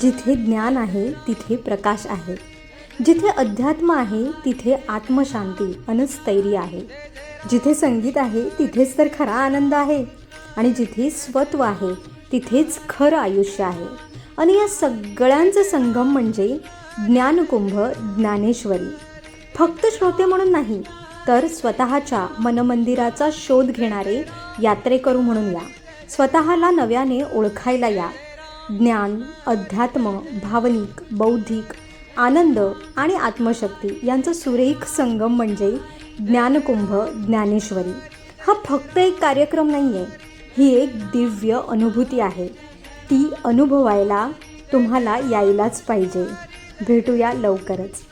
जिथे ज्ञान आहे तिथे प्रकाश आहे, जिथे अध्यात्म आहे तिथे आत्मशांती आणि स्थैर्य आहे, जिथे संगीत आहे तिथेच तर खरा आनंद आहे, आणि जिथे स्वत्व आहे तिथेच खरं आयुष्य आहे. आणि या सगळ्यांचं संगम म्हणजे ज्ञानकुंभ ज्ञानेश्वरी. फक्त श्रोते म्हणून नाही, तर स्वतःच्या मनमंदिराचा शोध घेणारे यात्रेकरू म्हणून या. स्वतःला नव्याने ओळखायला या. ज्ञान, अध्यात्म, भावनिक, बौद्धिक, आनंद आणि आत्मशक्ती यांचा सुरेख संगम म्हणजे ज्ञानकुंभ ज्ञानेश्वरी. हा फक्त एक कार्यक्रम नाही आहे, ही एक दिव्य अनुभूती आहे. ती अनुभवायला तुम्हाला यायलाच पाहिजे. भेटूया लवकरच.